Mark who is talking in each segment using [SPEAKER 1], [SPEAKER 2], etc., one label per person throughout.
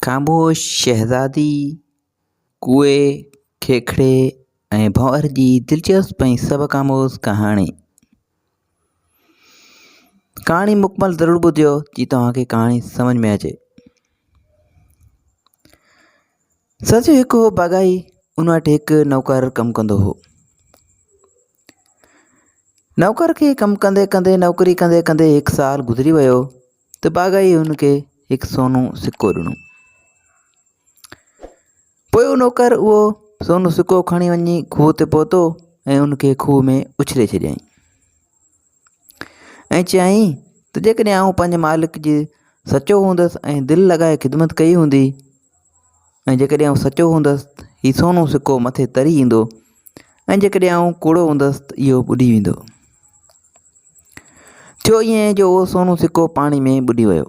[SPEAKER 1] खामोश शहज़ादी, कुए, खेखड़े ऐं भंवर जी दिलचस्प ऐं सबक़ आमोज़ कहाणी। कहाणी मुकमल ज़रूरु ॿुधियो जी तव्हांखे कहाणी सम्झ में अचे। सच हिकु हो बाग़ाई, उन वटि हिकु नौकर कमु कंदो हो। नौकर खे कमु कंदे कंदे नौकरी कंदे कंदे हिकु साल गुज़री वियो त बाग़ाई हुनखे हिकु सोनो सिक्को ॾिनो। पोइ उहो नौकर उहो सोनो सिक्को खणी वञी खूह ते पहुतो ऐं उनखे खूह में उछले छॾियईं ऐं चयईं त जेकॾहिं आउं पंहिंजे मालिक जी सचो हूंदसि ऐं दिलि लॻाए ख़िदमत कई हूंदी ऐं जेकॾहिं आउं सचो हूंदसि त हीउ सोनो सिक्को मथे तरी ईंदो ऐं जेकॾहिं आउं कूड़ो हूंदसि त इहो ॿुॾी वेंदो। थियो ईअं जो उहो सोनो सिक्को पाणी में ॿुॾी वियो।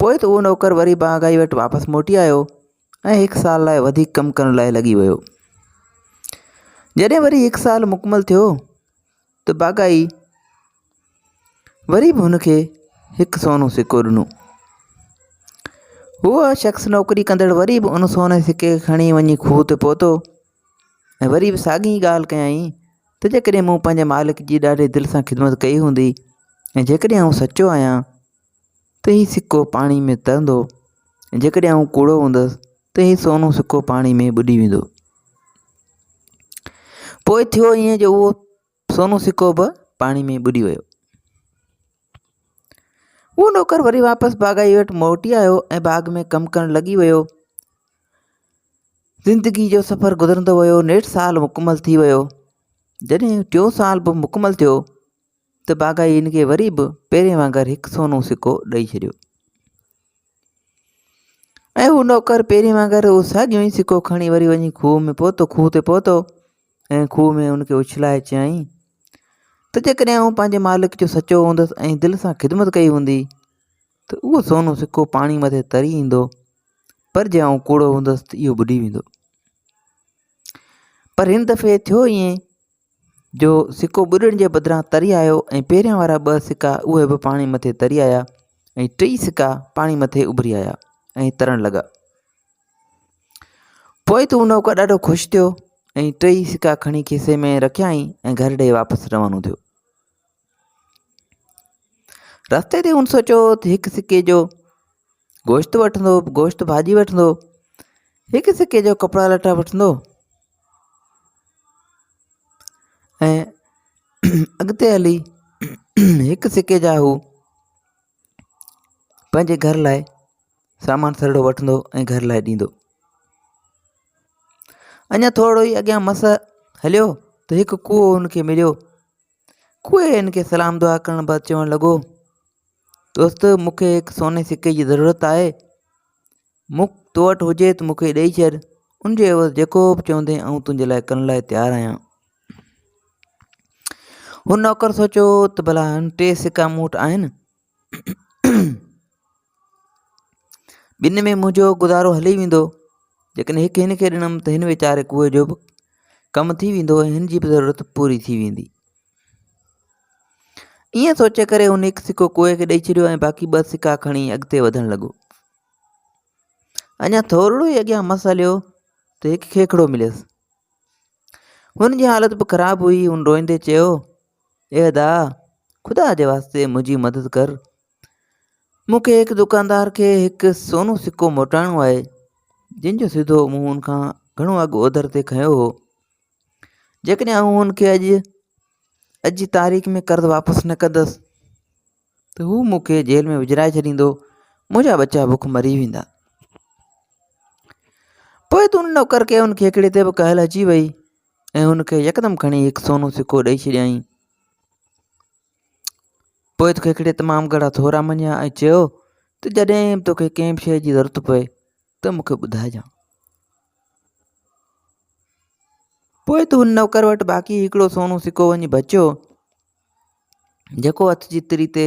[SPEAKER 1] पोइ त उहो नौकर वरी बाग़ाई वटि वापसि मोटी आयो ऐं हिकु साल लाइ वधीक कमु करण लाइ लॻी वियो। जॾहिं वरी हिकु साल मुकमल थियो त बाग़ाई वरी बि हुनखे हिकु सोनो सिक्को ॾिनो। उहो शख़्स नौकरी कंदड़ वरी बि उन सोने सिक्के खणी वञी खूह ते पहुतो ऐं वरी बि साॻी ॻाल्हि कयईं त जेकॾहिं मूं पंहिंजे मालिक जी ॾाढे दिलि सां ख़िदमत कई हूंदी ऐं जेकॾहिं आउं सचो आहियां त हीउ सिक्को पाणी में तरंदो ऐं जेकॾहिं आउं कूड़ो हूंदसि त हीउ सोनो सिक्को पाणी में ॿुॾी वेंदो। पोइ थियो ईअं जो उहो सोनो सिक्को बि पाणी में ॿुॾी वियो। उहो नौकर वरी वापसि बाग़ाई वटि मोटी आयो ऐं बाग़ में कमु करणु लॻी वियो। ज़िंदगी जो सफ़रु गुज़रंदो वियो। नेठि साल मुकमल थी वियो। जॾहिं टियों साल बि मुकमल थियो त बाग़ाई हिनखे वरी बि पहिरें वांगुरु हिकु सोनो सिक्को ॾेई छॾियो ऐं उहो नौकर पहिरीं वांगुरु उहो साॻियो ई सिक्को खणी वरी वञी खूह ते पहुतो ऐं खूह में उनखे उछलाए चयईं त जेकॾहिं आउं पंहिंजे मालिक जो सचो हूंदसि ऐं दिलि सां ख़िदमत कई हूंदी त उहो सोनो सिक्को पाणी मथे तरी ईंदो, पर जे आउं कूड़ो हूंदसि त इहो ॿुॾी वेंदो। पर हिन दफ़े थियो ईअं जो सिक्को ॿुॾण जे बदिरां तरी आयो ऐं पहिरियां वारा 2 सिक्का उहे बि पाणी मथे तरी आया ऐं 3 सिक्का पाणी मथे उभरी आया ऐं तरणु लॻा। पोइ त उहो नौकर ॾाढो ख़ुशि थियो ऐं 3 सिक्का खणी खीसे में रखियाईं ऐं घर ॾे वापसि रवानो थियो। रस्ते ते हुन सोचियो त हिकु सिके जो गोश्त वठंदो, गोश्त भाॼी वठंदो, हिकु सिके जो कपिड़ा लटा वठंदो ऐं अॻिते हली हिकु सिके जा हू पंहिंजे घर लाइ सामान सरिड़ो वठंदो ऐं घर लाइ ॾींदो। अञा थोरो ई अॻियां मस हलियो त हिकु कुओ हुनखे मिलियो। कुए हिनखे सलाम दुआ करण बाद चवणु लॻो, दोस्त मूंखे हिकु सोने सिके जी ज़रूरत आहे, तो वटि हुजे त मूंखे ॾेई छॾ, उनजे एवज़ जेको बि चवंदे आउं तुंहिंजे लाइ करण लाइ तयारु आहियां। हुन नौकर सोचियो त भला 3 सिक्का मूं वटि आहिनि, ॿिनि में मुंहिंजो गुज़ारो हली वेंदो। जेकॾहिं हिकु हिनखे ॾिनमि त हिन वीचारे कुए जो बि कमु थी वेंदो ऐं हिन जी बि ज़रूरत पूरी थी वेंदी। ईअं सोचे करे हुन हिकु सिक्को कुए खे ॾेई छॾियो ऐं बाक़ी 2 सिक्का खणी अॻिते वधणु लॻो। अञा थोरो ई अॻियां मस हलियो त हिकु खेखड़ो मिलियसि। हुन जी हालत बि ख़राबु हुई। हुन रोईंदे चयो, ए अदा, ख़ुदा जे वास्ते मुंहिंजी मदद कर, मूंखे हिकु दुकानदार खे हिकु सोनो सिक्को मोटाइणो आहे जंहिंजो सिधो मूं हुनखां घणो अघु ओधर ते खंयो हो। जेकॾहिं आउं हुनखे अॼु जी तारीख़ में कर्ज़ु वापसि न कंदसि त हू मूंखे जेल में विझराए छॾींदो, मुंहिंजा बच्चा बुख मरी वेंदा। पोइ त हुन नौकर खे हुन खेखड़े ते बि कहल अची वई ऐं हुनखे यकदमि खणी हिकु सोनो सिक्को ॾेई छॾियईं। पोइ त खेखड़े तमामु घणा थोरा मञिया ऐं चयो त जॾहिं बि तोखे कंहिं बि शइ जी ज़रूरत पए त मूंखे ॿुधाइजांइ। पोइ त हुन नौकर वटि बाक़ी हिकिड़ो सोनो सिक्को वञी बचियो, जेको हथ जी तिरी ते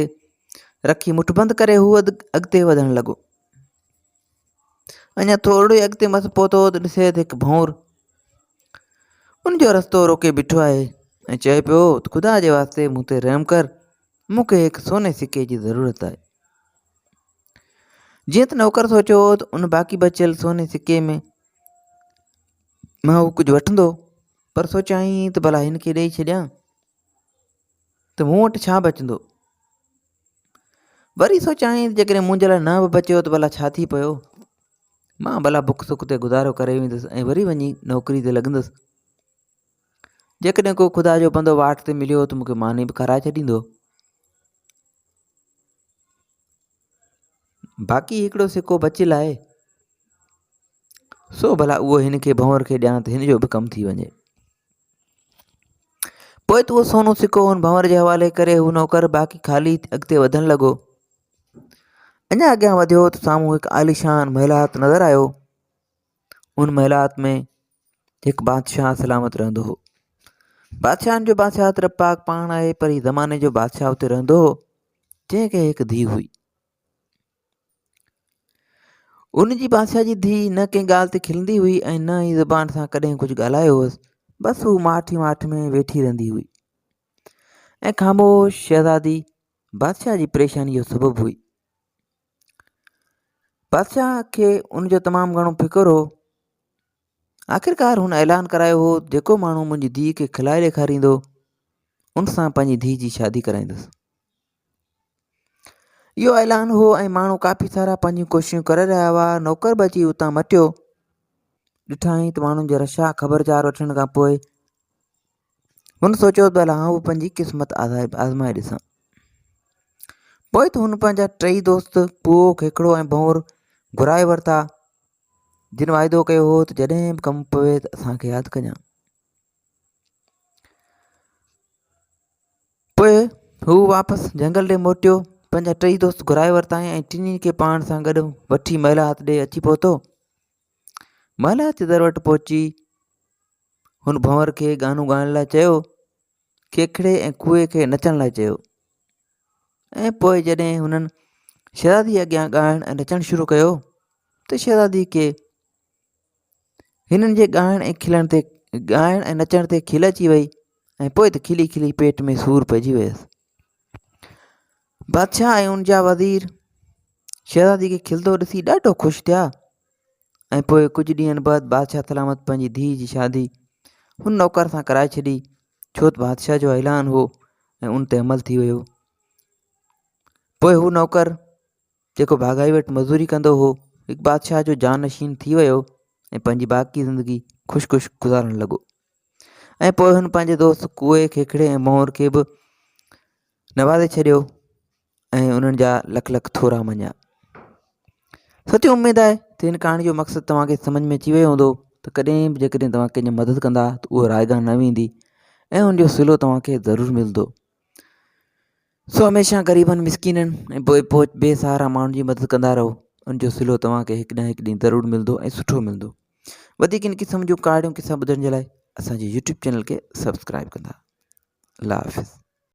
[SPEAKER 1] रखी मुठबंदि करे हू अॻिते वधणु लॻो। अञा थोरो ई अॻिते मस पहुतो त ॾिसे त हिकु भंवर उनजो रस्तो रोके बीठो आहे ऐं चए पियो त ख़ुदा जे वास्ते मूं ते रहम कर, मूंखे हिकु सोने सिके जी ज़रूरत आहे। जीअं त नौकर सोचियो हो त उन बाक़ी बचियल सोने सिके में मां हू कुझु वठंदो, पर सोचाई त भला हिन खे ॾेई छॾियां त मूं वटि छा बचंदो। वरी सोचाई जेकॾहिं मुंहिंजे लाइ न बि बचियो त भला छा थी पियो। मां भला बुख सुख ते गुज़ारो करे वेंदुसि ऐं वरी वञी नौकिरी ते लॻंदुसि। जेकॾहिं को ख़ुदा जो बंदो वाट ते मिलियो त मूंखे मानी बि खाराए छॾींदो। बाक़ी हिकिड़ो सिको बचियलु आहे, सो भला उहो हिन खे भंवर खे ॾियां त हिन जो बि कमु थी वञे। पोइ त उहो सोनो सिको हुन भंवर जे हवाले करे हू नौकर बाक़ी ख़ाली अॻिते वधणु लॻो। अञा अॻियां वधियो त साम्हूं हिकु आलीशान महिलात नज़र आयो। उन महिलात में हिकु बादशाह सलामत रहंदो हो। बादशाहनि जो बादशाह त पाक पाण आहे, पर हीउ ज़माने जो बादशाह उते रहंदो हो, जंहिंखे हिकु धीउ हुई। उन जी बादशाह जी धीउ न कंहिं ॻाल्हि ते खिलंदी हुई ऐं न ई ज़ुबान सां कॾहिं कुझु ॻाल्हायो हुअसि। बसि हू माठ में वेठी रहंदी हुई ऐं ख़ामोश शहज़ादी बादशाह जी परेशानी जो सबबु हुई। बादशाह खे उनजो तमामु घणो फ़िक्रु हो। आख़िरकार हुन ऐलान करायो हो, जेको माण्हू मुंहिंजी धीउ खे खिलाए ॾेखारींदो उन सां पंहिंजी धीउ जी शादी कराईंदुसि। इहो ऐलान हो ऐं माण्हू काफ़ी सारा पंहिंजियूं कोशिशूं करे रहिया हुआ। नौकर बि अची उतां मटियो। ॾिठाई त माण्हुनि जे रशा ख़बरचार वठण खां पोइ हुन सोचियो त भला आउं पंहिंजी क़िस्मत आज़माए ॾिसां। पोइ त हुन पंहिंजा टई दोस्त पुओ, खेखड़ो ऐं भंवर घुराए वरिता, जिन वाइदो कयो हो त जॾहिं बि कमु पवे त असांखे यादि कजां। पोइ हू वापसि जंगल ॾे मोटियो, पंहिंजा टई दोस्त घुराए वरिता ऐं टिनी खे पाण सां गॾु वठी महिलात ॾे अची पहुतो। महिलात जे दर वटि पहुची हुन भंवर खे गानो ॻाइण लाइ चयो, खेखड़े ऐं कुए खे नचण लाइ चयो ऐं पोइ जॾहिं हुननि शहज़ादी अॻियां ॻाइण ऐं नचणु शुरू कयो त शहज़ादी खे हिननि जे ॻाइण ऐं नचण ते खिल अची वई ऐं पोइ त खिली खिली पेट में सूर पइजी वियसि। बादशाह ऐं उन जा वज़ीर शहज़ादी खे खिलंदो ॾिसी ॾाढो ख़ुशि थिया ऐं पोइ कुझु ॾींहंनि बाद बादशाह सलामत पंहिंजी धीउ जी शादी हुन नौकर सां कराए छॾी, छो त बादशाह जो ऐलान हो ऐं उन ते अमल थी वियो। पोइ हू नौकर जेको भागाई वटि मज़दूरी कंदो हो, हिकु बादशाह जो जानशीन थी वियो ऐं पंहिंजी बाक़ी ज़िंदगी ख़ुशि गुज़ारणु लॻो। ऐं पोइ हुन पंहिंजे दोस्त कुए, खेखड़े ऐं भंवर खे बि नवाज़े छॾियो ऐं उन्हनि जा लख लख थोरा मञिया। सची उमेद आहे त हिन कहाणी जो मक़सदु तव्हांखे सम्झ में अची वियो हूंदो त कॾहिं बि जेकॾहिं तव्हां कंहिंजी मदद कंदा त उहो रायगाह न वेंदी ऐं हुनजो सिलो तव्हांखे ज़रूरु मिलंदो। सो हमेशह ग़रीबनि, मिसकिननि ऐं बेसहारा माण्हुनि जी मदद कंदा रहो। उनजो सिलो तव्हांखे हिकु न हिकु ॾींहुं ज़रूरु मिलंदो ऐं सुठो मिलंदो। वधीक इन क़िस्म जूं कहाणियूं किसा ॿुधण जे लाइ असांजे YouTube चैनल खे सब्सक्राइब कंदा। अल्लाह हाफ़िज़।